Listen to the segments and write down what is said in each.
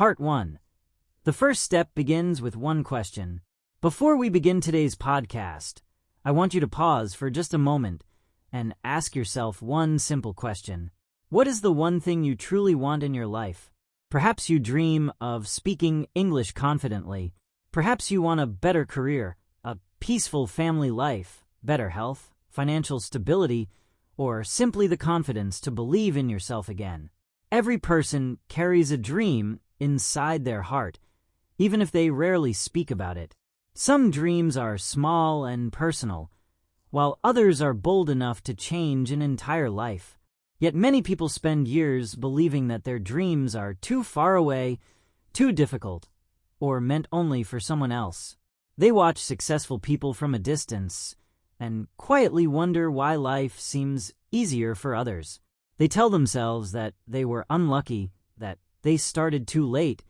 Part 1. The first step begins with one question. Before we begin today's podcast, I want you to pause for just a moment and ask yourself one simple question. What is the one thing you truly want in your life? Perhaps you dream of speaking English confidently. Perhaps you want a better career, a peaceful family life, better health, financial stability, or simply the confidence to believe in yourself again. Every person carries a dream inside their heart, even if they rarely speak about it. Some dreams are small and personal, while others are bold enough to change an entire life. Yet many people spend years believing that their dreams are too far away, too difficult, or meant only for someone else. They watch successful people from a distance and quietly wonder why life seems easier for others. They tell themselves that they were unlucky, that they started too late,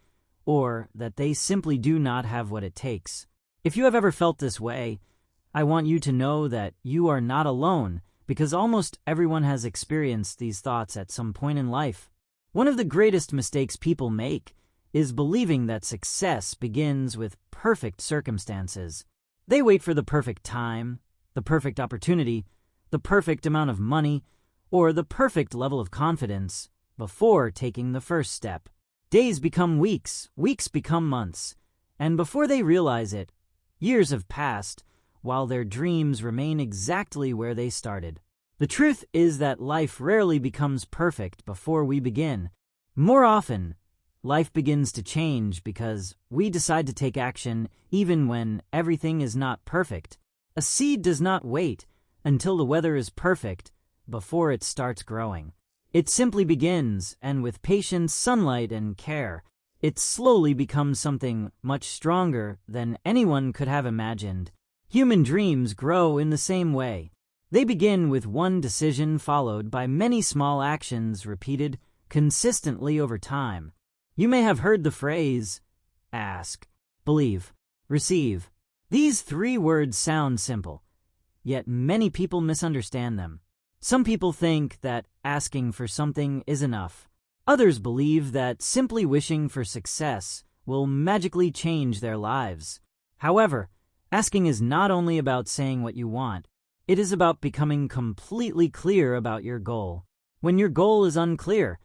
or that they simply do not have what it takes. If you have ever felt this way, I want you to know that you are not alone, because almost everyone has experienced these thoughts at some point in life. One of the greatest mistakes people make is believing that success begins with perfect circumstances. They wait for the perfect time, the perfect opportunity, the perfect amount of money, or the perfect level of confidence before taking the first step. Days become weeks, weeks become months, and before they realize it, years have passed while their dreams remain exactly where they started. The truth is that life rarely becomes perfect before we begin. More often, life begins to change because we decide to take action even when everything is not perfect. A seed does not wait until the weather is perfect before it starts growing. It simply begins, and with patience, sunlight, and care, it slowly becomes something much stronger than anyone could have imagined. Human dreams grow in the same way. They begin with one decision followed by many small actions repeated consistently over time. You may have heard the phrase, ask, believe, receive. These 3 words sound simple, yet many people misunderstand them. Some people think that asking for something is enough. Others believe that simply wishing for success will magically change their lives. However, asking is not only about saying what you want, it is about becoming completely clear about your goal. When your goal is unclear,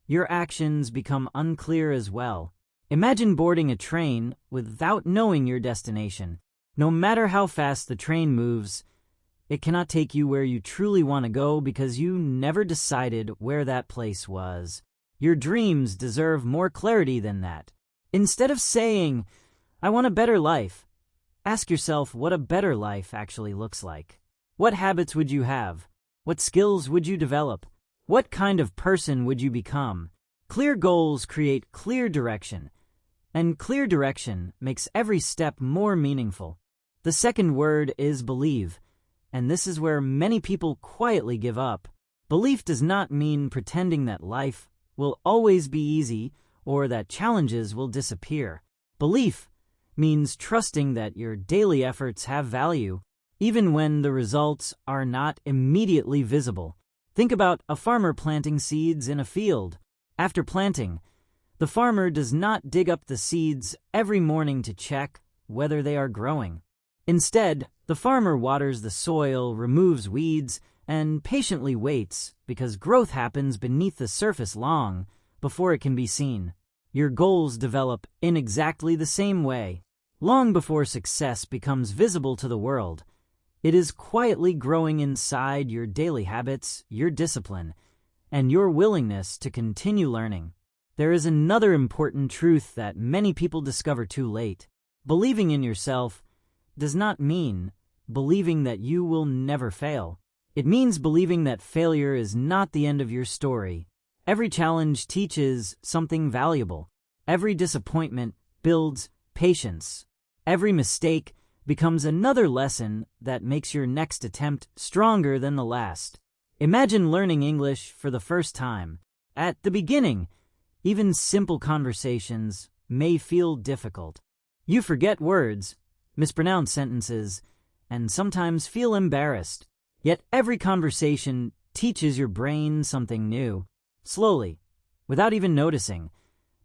your actions become unclear as well. Imagine boarding a train without knowing your destination. No matter how fast the train moves, it cannot take you where you truly want to go because you never decided where that place was. Your dreams deserve more clarity than that. Instead of saying, I want a better life, ask yourself what a better life actually looks like. What habits would you have? What skills would you develop? What kind of person would you become? Clear goals create clear direction, and clear direction makes every step more meaningful. The second word is believe, and this is where many people quietly give up. Belief does not mean pretending that life will always be easy or that challenges will disappear. Belief means trusting that your daily efforts have value, even when the results are not immediately visible. Think about a farmer planting seeds in a field. After planting, the farmer does not dig up the seeds every morning to check whether they are growing. Instead, the farmer waters the soil, removes weeds, and patiently waits because growth happens beneath the surface long before it can be seen. Your goals develop in exactly the same way. Long before success becomes visible to the world, it is quietly growing inside your daily habits, your discipline, and your willingness to continue learning. There is another important truth that many people discover too late. Believing in yourself does not mean believing that you will never fail. It means believing that failure is not the end of your story. Every challenge teaches something valuable. Every disappointment builds patience. Every mistake becomes another lesson that makes your next attempt stronger than the last. Imagine learning English for the first time. At the beginning, even simple conversations may feel difficult. You forget words, mispronounce sentences, and sometimes feel embarrassed. Yet every conversation teaches your brain something new. Slowly, without even noticing,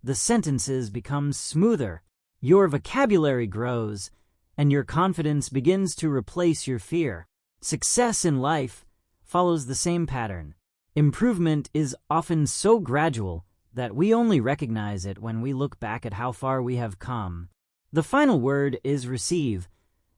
the sentences become smoother, your vocabulary grows, and your confidence begins to replace your fear. Success in life follows the same pattern. Improvement is often so gradual that we only recognize it when we look back at how far we have come. The final word is receive,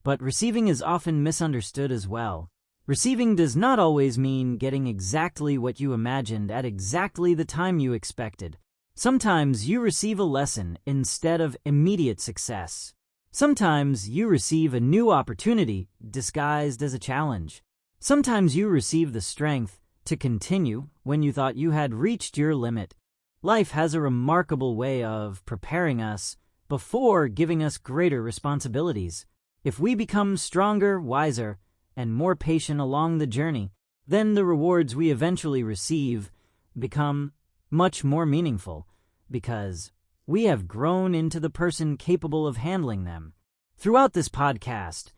but receiving is often misunderstood as well. Receiving does not always mean getting exactly what you imagined at exactly the time you expected. Sometimes you receive a lesson instead of immediate success. Sometimes you receive a new opportunity disguised as a challenge. Sometimes you receive the strength to continue when you thought you had reached your limit. Life has a remarkable way of preparing us before giving us greater responsibilities. If we become stronger, wiser, and more patient along the journey, then the rewards we eventually receive become much more meaningful because we have grown into the person capable of handling them. Throughout this podcast,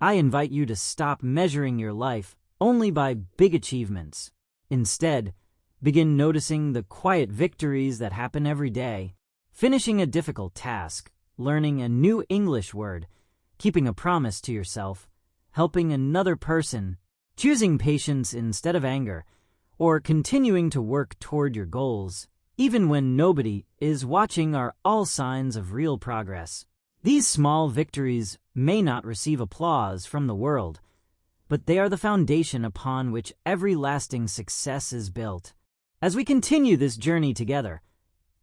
I invite you to stop measuring your life only by big achievements. Instead, begin noticing the quiet victories that happen every day. Finishing a difficult task, learning a new English word, keeping a promise to yourself, helping another person, choosing patience instead of anger, or continuing to work toward your goals, even when nobody is watching, are all signs of real progress. These small victories may not receive applause from the world, but they are the foundation upon which every lasting success is built. As we continue this journey together,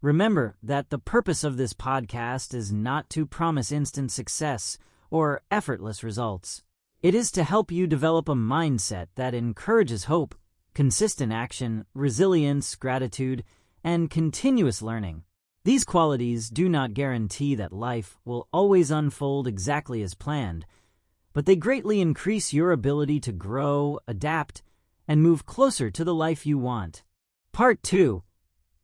remember that the purpose of this podcast is not to promise instant success or effortless results. It is to help you develop a mindset that encourages hope, consistent action, resilience, gratitude, and continuous learning. These qualities do not guarantee that life will always unfold exactly as planned, but they greatly increase your ability to grow, adapt, and move closer to the life you want. Part 2.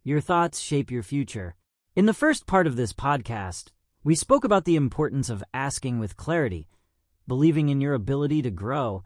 Your thoughts shape your future. In the first part of this podcast, we spoke about the importance of asking with clarity, believing in your ability to grow,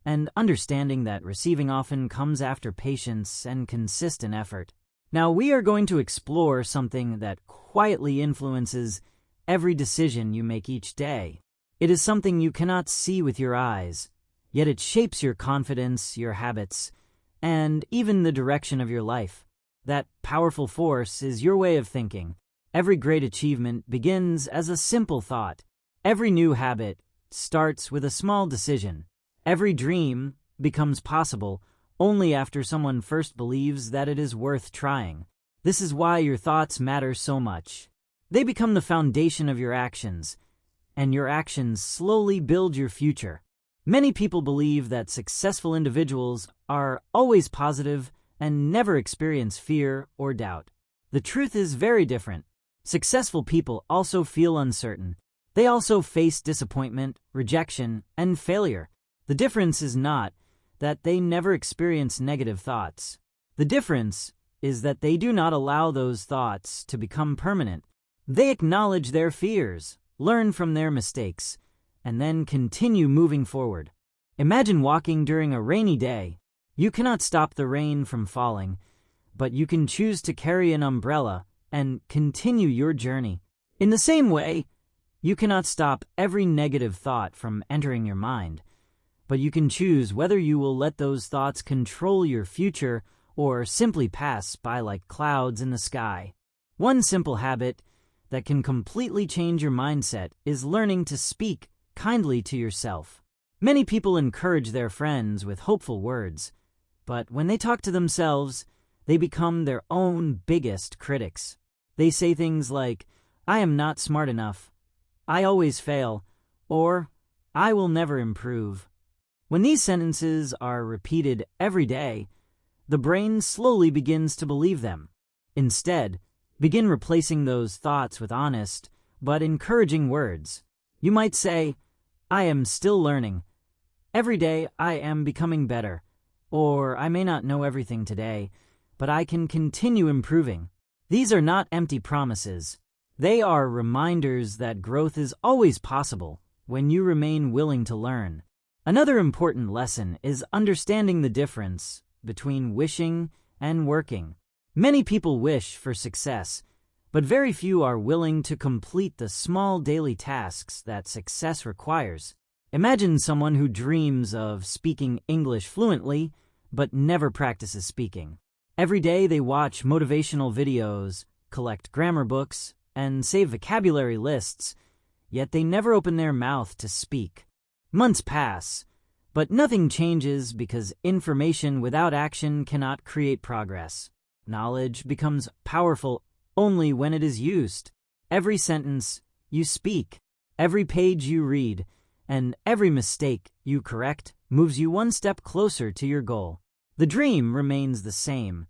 and understanding that receiving often comes after patience and consistent effort. Now we are going to explore something that quietly influences every decision you make each day. It is something you cannot see with your eyes, yet it shapes your confidence, your habits, and even the direction of your life. That powerful force is your way of thinking. Every great achievement begins as a simple thought. Every new habit starts with a small decision. Every dream becomes possible only after someone first believes that it is worth trying. This is why your thoughts matter so much. They become the foundation of your actions, and your actions slowly build your future. Many people believe that successful individuals are always positive and never experience fear or doubt. The truth is very different. Successful people also feel uncertain. They also face disappointment, rejection, and failure. The difference is not that they never experience negative thoughts. The difference is that they do not allow those thoughts to become permanent. They acknowledge their fears, learn from their mistakes, and then continue moving forward. Imagine walking during a rainy day. You cannot stop the rain from falling, but you can choose to carry an umbrella and continue your journey. In the same way, you cannot stop every negative thought from entering your mind, but you can choose whether you will let those thoughts control your future or simply pass by like clouds in the sky. One simple habit that can completely change your mindset is learning to speak kindly to yourself. Many people encourage their friends with hopeful words, but when they talk to themselves, they become their own biggest critics. They say things like, "I am not smart enough," "I always fail," or "I will never improve." When these sentences are repeated every day, the brain slowly begins to believe them. Instead, begin replacing those thoughts with honest but encouraging words. You might say, "I am still learning. Every day I am becoming better," or "I may not know everything today, but I can continue improving." These are not empty promises. They are reminders that growth is always possible when you remain willing to learn. Another important lesson is understanding the difference between wishing and working. Many people wish for success, but very few are willing to complete the small daily tasks that success requires. Imagine someone who dreams of speaking English fluently, but never practices speaking. Every day they watch motivational videos, collect grammar books, and save vocabulary lists, yet they never open their mouth to speak. Months pass, but nothing changes because information without action cannot create progress. Knowledge becomes powerful only when it is used. Every sentence you speak, every page you read, and every mistake you correct moves you one step closer to your goal. The dream remains the same,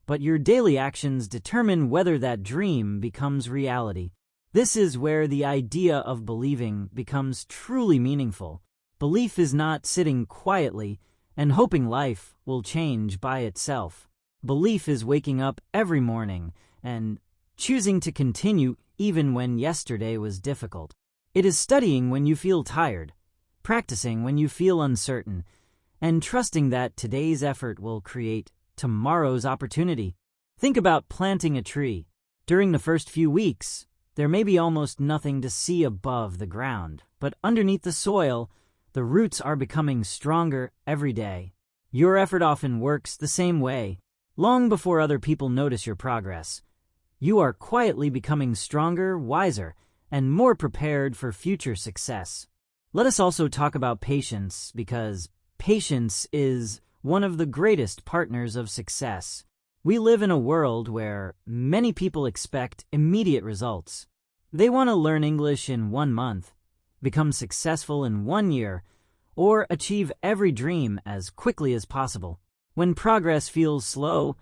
but your daily actions determine whether that dream becomes reality. This is where the idea of believing becomes truly meaningful. Belief is not sitting quietly and hoping life will change by itself. Belief is waking up every morning and choosing to continue even when yesterday was difficult. It is studying when you feel tired, practicing when you feel uncertain, and trusting that today's effort will create tomorrow's opportunity. Think about planting a tree. During the first few weeks, there may be almost nothing to see above the ground, but underneath the soil, the roots are becoming stronger every day. Your effort often works the same way. Long before other people notice your progress, you are quietly becoming stronger, wiser, and more prepared for future success. Let us also talk about patience, because patience is one of the greatest partners of success. We live in a world where many people expect immediate results. They want to learn English in 1 month, become successful in 1 year, or achieve every dream as quickly as possible. When progress feels slow,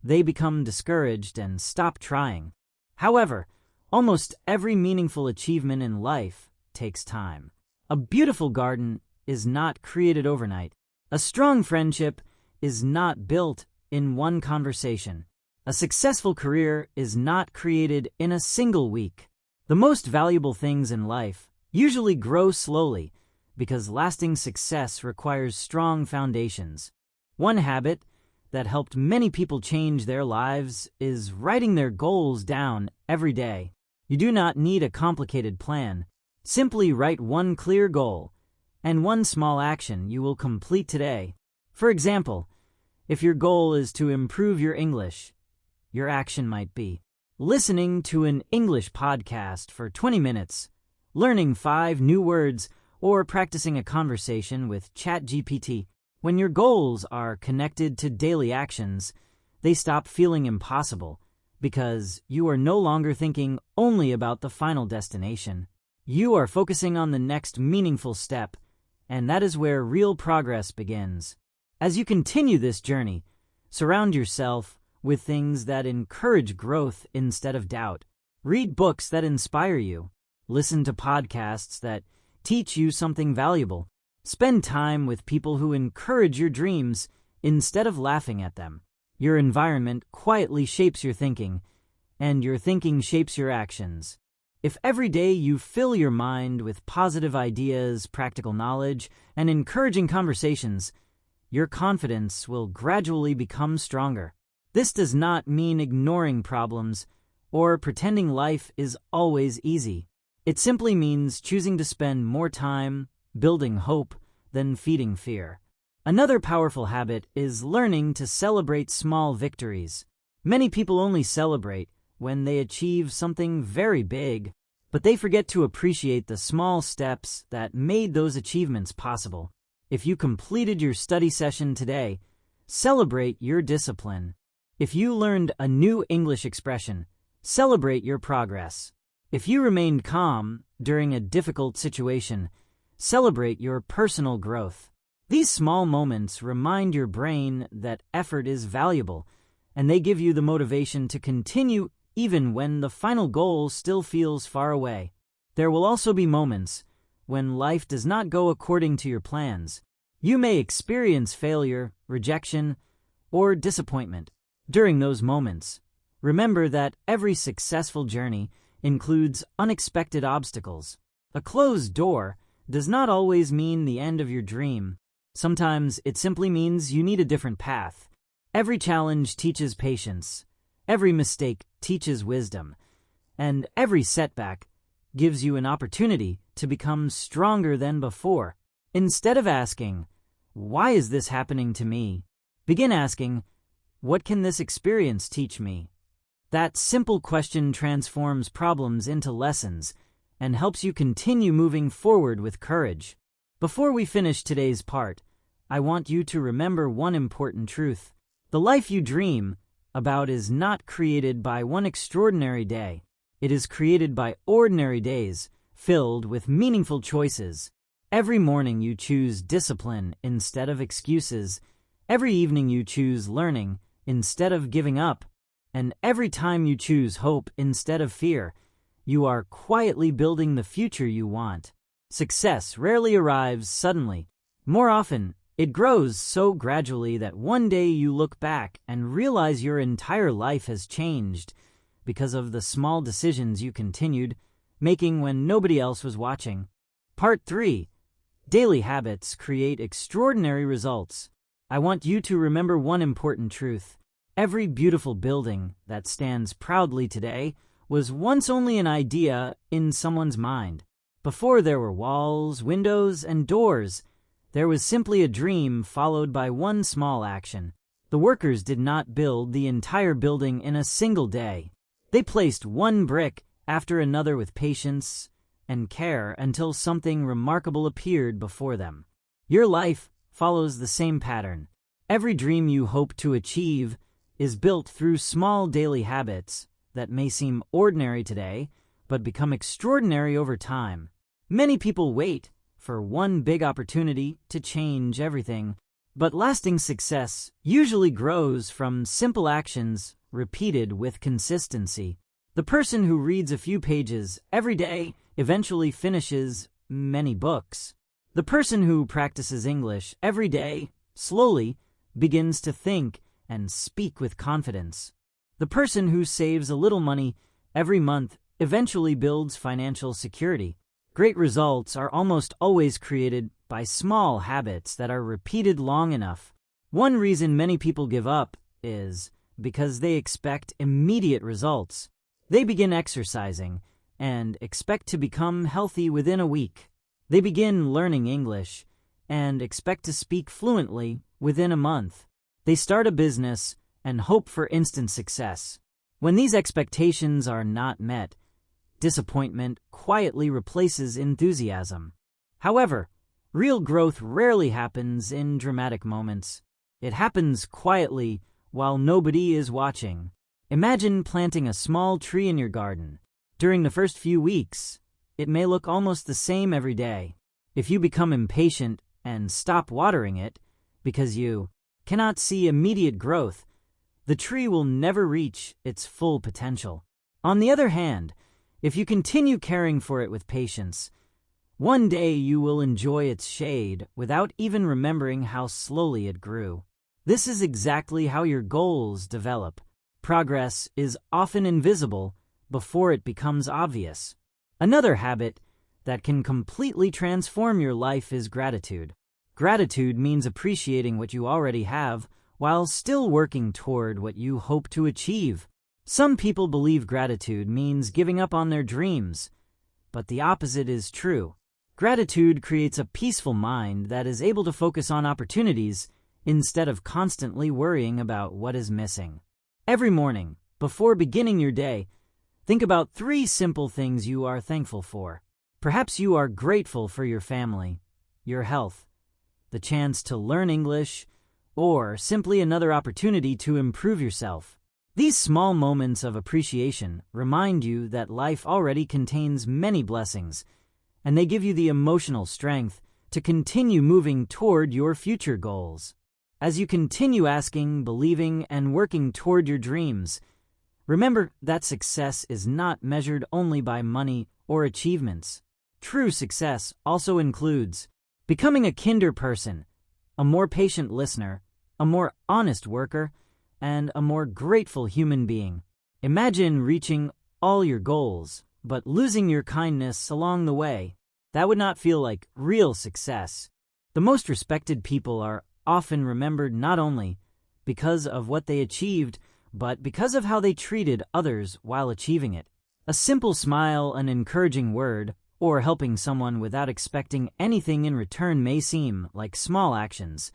they become discouraged and stop trying. However, almost every meaningful achievement in life takes time. A beautiful garden is not created overnight. A strong friendship is not built in one conversation. A successful career is not created in a single week. The most valuable things in life usually grow slowly because lasting success requires strong foundations. One habit that helped many people change their lives is writing their goals down every day. You do not need a complicated plan. Simply write one clear goal and one small action you will complete today. For example, if your goal is to improve your English, your action might be listening to an English podcast for 20 minutes, learning 5 new words, or practicing a conversation with ChatGPT. When your goals are connected to daily actions, they stop feeling impossible because you are no longer thinking only about the final destination. You are focusing on the next meaningful step, and that is where real progress begins. As you continue this journey, surround yourself with things that encourage growth instead of doubt. Read books that inspire you. Listen to podcasts that teach you something valuable. Spend time with people who encourage your dreams instead of laughing at them. Your environment quietly shapes your thinking, and your thinking shapes your actions. If every day you fill your mind with positive ideas, practical knowledge, and encouraging conversations, your confidence will gradually become stronger. This does not mean ignoring problems or pretending life is always easy. It simply means choosing to spend more time building hope than feeding fear. Another powerful habit is learning to celebrate small victories. Many people only celebrate when they achieve something very big, but they forget to appreciate the small steps that made those achievements possible. If you completed your study session today, celebrate your discipline. If you learned a new English expression, celebrate your progress. If you remained calm during a difficult situation, celebrate your personal growth. These small moments remind your brain that effort is valuable, and they give you the motivation to continue even when the final goal still feels far away. There will also be moments when life does not go according to your plans. You may experience failure, rejection, or disappointment. During those moments, remember that every successful journey includes unexpected obstacles. A closed door does not always mean the end of your dream. Sometimes it simply means you need a different path. Every challenge teaches patience. Every mistake teaches wisdom. and every setback gives you an opportunity to become stronger than before. Instead of asking, "Why is this happening to me?" begin asking, "What can this experience teach me?" That simple question transforms problems into lessons and helps you continue moving forward with courage. Before we finish today's part, I want you to remember one important truth. The life you dream about is not created by one extraordinary day. It is created by ordinary days, filled with meaningful choices. Every morning you choose discipline instead of excuses. Every evening you choose learning instead of giving up. And every time you choose hope instead of fear, you are quietly building the future you want. Success rarely arrives suddenly. More often, it grows so gradually that one day you look back and realize your entire life has changed because of the small decisions you continued making when nobody else was watching. Part 3. Daily habits create extraordinary results. I want you to remember one important truth. Every beautiful building that stands proudly today was once only an idea in someone's mind. Before there were walls, windows, and doors, there was simply a dream followed by one small action. The workers did not build the entire building in a single day. They placed one brick after another with patience and care until something remarkable appeared before them. Your life follows the same pattern. Every dream you hope to achieve is built through small daily habits that may seem ordinary today, but become extraordinary over time. Many people wait for one big opportunity to change everything, but lasting success usually grows from simple actions repeated with consistency. The person who reads a few pages every day eventually finishes many books. The person who practices English every day slowly begins to think and speak with confidence. The person who saves a little money every month eventually builds financial security. Great results are almost always created by small habits that are repeated long enough. One reason many people give up is because they expect immediate results. They begin exercising and expect to become healthy within a week. They begin learning English and expect to speak fluently within a month. They start a business and hope for instant success. When these expectations are not met, disappointment quietly replaces enthusiasm. However, real growth rarely happens in dramatic moments. It happens quietly while nobody is watching. Imagine planting a small tree in your garden. During the first few weeks, it may look almost the same every day. If you become impatient and stop watering it because you cannot see immediate growth, the tree will never reach its full potential. On the other hand, if you continue caring for it with patience, one day you will enjoy its shade without even remembering how slowly it grew. This is exactly how your goals develop. Progress is often invisible before it becomes obvious. Another habit that can completely transform your life is gratitude. Gratitude means appreciating what you already have while still working toward what you hope to achieve. Some people believe gratitude means giving up on their dreams, but the opposite is true. Gratitude creates a peaceful mind that is able to focus on opportunities instead of constantly worrying about what is missing. Every morning, before beginning your day, think about 3 simple things you are thankful for. Perhaps you are grateful for your family, your health, the chance to learn English, or simply another opportunity to improve yourself. These small moments of appreciation remind you that life already contains many blessings, and they give you the emotional strength to continue moving toward your future goals. As you continue asking, believing, and working toward your dreams, remember that success is not measured only by money or achievements. True success also includes becoming a kinder person, a more patient listener, a more honest worker, and a more grateful human being. Imagine reaching all your goals, but losing your kindness along the way. That would not feel like real success. The most respected people are often remembered not only because of what they achieved, but because of how they treated others while achieving it. A simple smile, an encouraging word, or helping someone without expecting anything in return may seem like small actions,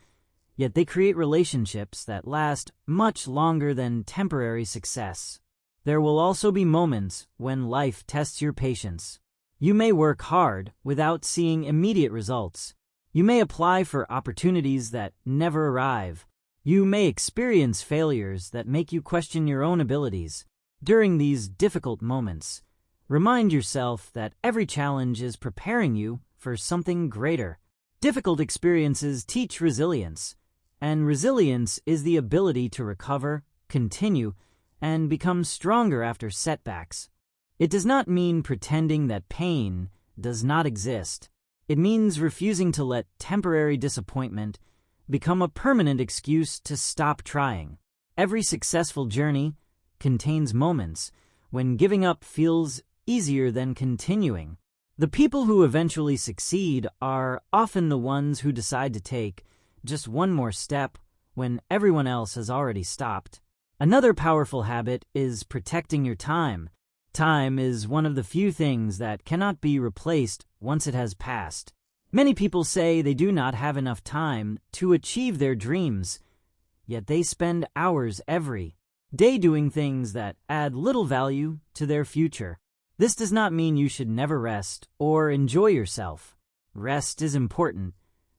yet they create relationships that last much longer than temporary success. There will also be moments when life tests your patience. You may work hard without seeing immediate results. You may apply for opportunities that never arrive. You may experience failures that make you question your own abilities. During these difficult moments, remind yourself that every challenge is preparing you for something greater. Difficult experiences teach resilience, and resilience is the ability to recover, continue, and become stronger after setbacks. It does not mean pretending that pain does not exist. It means refusing to let temporary disappointment become a permanent excuse to stop trying. Every successful journey contains moments when giving up feels easier than continuing. The people who eventually succeed are often the ones who decide to take just one more step when everyone else has already stopped. Another powerful habit is protecting your time. Time is one of the few things that cannot be replaced once it has passed. Many people say they do not have enough time to achieve their dreams, yet they spend hours every day doing things that add little value to their future. This does not mean you should never rest or enjoy yourself. Rest is important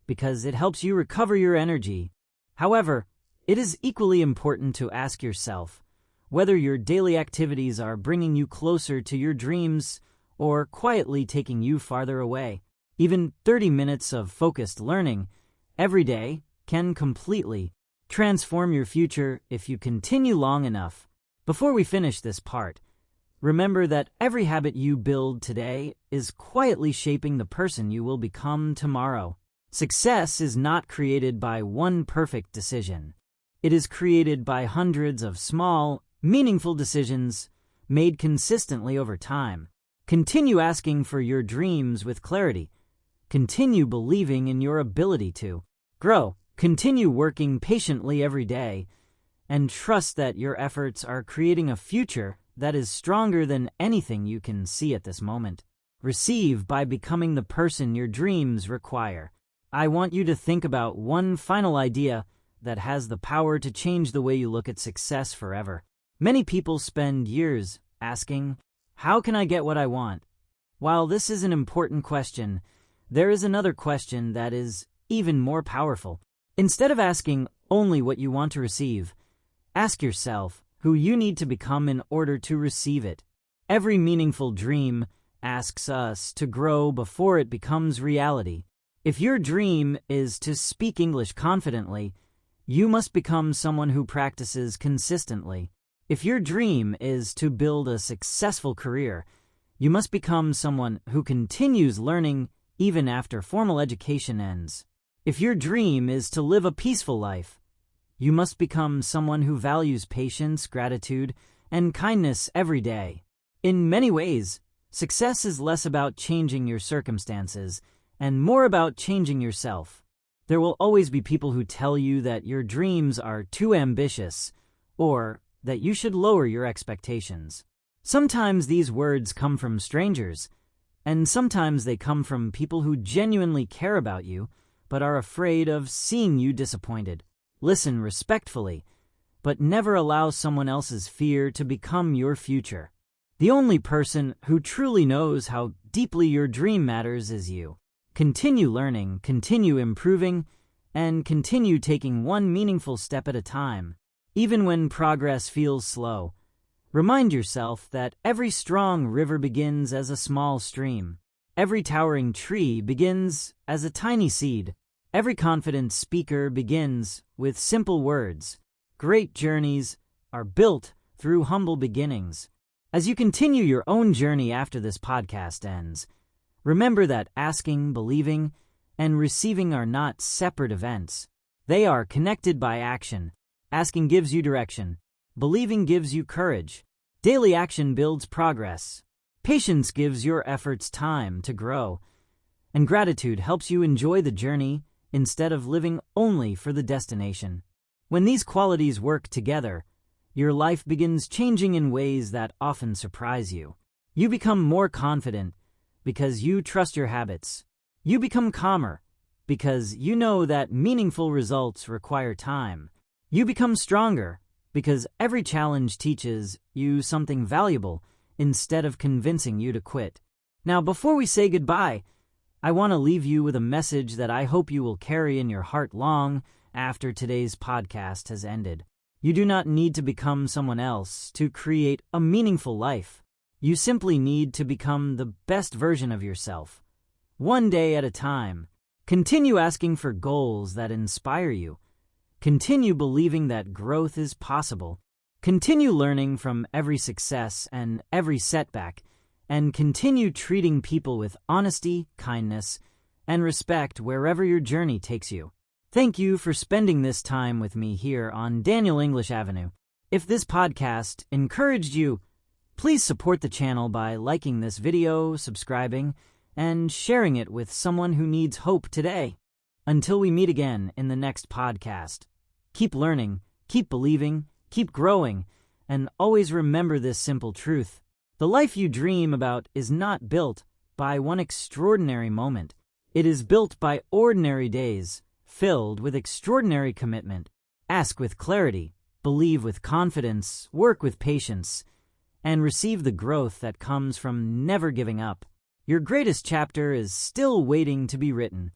because it helps you recover your energy. However, it is equally important to ask yourself whether your daily activities are bringing you closer to your dreams or quietly taking you farther away. Even 30 minutes of focused learning every day can completely transform your future if you continue long enough. Before we finish this part, remember that every habit you build today is quietly shaping the person you will become tomorrow. Success is not created by one perfect decision. It is created by hundreds of small, meaningful decisions made consistently over time. Continue asking for your dreams with clarity. Continue believing in your ability to grow. Continue working patiently every day, and trust that your efforts are creating a future that is stronger than anything you can see at this moment. Receive by becoming the person your dreams require. I want you to think about one final idea that has the power to change the way you look at success forever. Many people spend years asking, "How can I get what I want?" While this is an important question, there is another question that is even more powerful. Instead of asking only what you want to receive, ask yourself who you need to become in order to receive it. Every meaningful dream asks us to grow before it becomes reality. If your dream is to speak English confidently, you must become someone who practices consistently. If your dream is to build a successful career, you must become someone who continues learning even after formal education ends. If your dream is to live a peaceful life, you must become someone who values patience, gratitude, and kindness every day. In many ways, success is less about changing your circumstances and more about changing yourself. There will always be people who tell you that your dreams are too ambitious or that you should lower your expectations. Sometimes these words come from strangers, and sometimes they come from people who genuinely care about you but are afraid of seeing you disappointed. Listen respectfully, but never allow someone else's fear to become your future. The only person who truly knows how deeply your dream matters is you. Continue learning, continue improving, and continue taking one meaningful step at a time. Even when progress feels slow, remind yourself that every strong river begins as a small stream. Every towering tree begins as a tiny seed. Every confident speaker begins with simple words. Great journeys are built through humble beginnings. As you continue your own journey after this podcast ends, remember that asking, believing, and receiving are not separate events. They are connected by action. Asking gives you direction. Believing gives you courage. Daily action builds progress. Patience gives your efforts time to grow. And gratitude helps you enjoy the journey instead of living only for the destination. When these qualities work together, your life begins changing in ways that often surprise you. You become more confident because you trust your habits. You become calmer because you know that meaningful results require time. You become stronger because every challenge teaches you something valuable instead of convincing you to quit. Now, before we say goodbye, I want to leave you with a message that I hope you will carry in your heart long after today's podcast has ended. You do not need to become someone else to create a meaningful life. You simply need to become the best version of yourself, one day at a time. Continue asking for goals that inspire you. Continue believing that growth is possible. Continue learning from every success and every setback, and continue treating people with honesty, kindness, and respect wherever your journey takes you. Thank you for spending this time with me here on Daniel English Avenue. If this podcast encouraged you, please support the channel by liking this video, subscribing, and sharing it with someone who needs hope today. Until we meet again in the next podcast, keep learning, keep believing, keep growing, and always remember this simple truth. The life you dream about is not built by one extraordinary moment. It is built by ordinary days, filled with extraordinary commitment. Ask with clarity, believe with confidence, work with patience, and receive the growth that comes from never giving up. Your greatest chapter is still waiting to be written.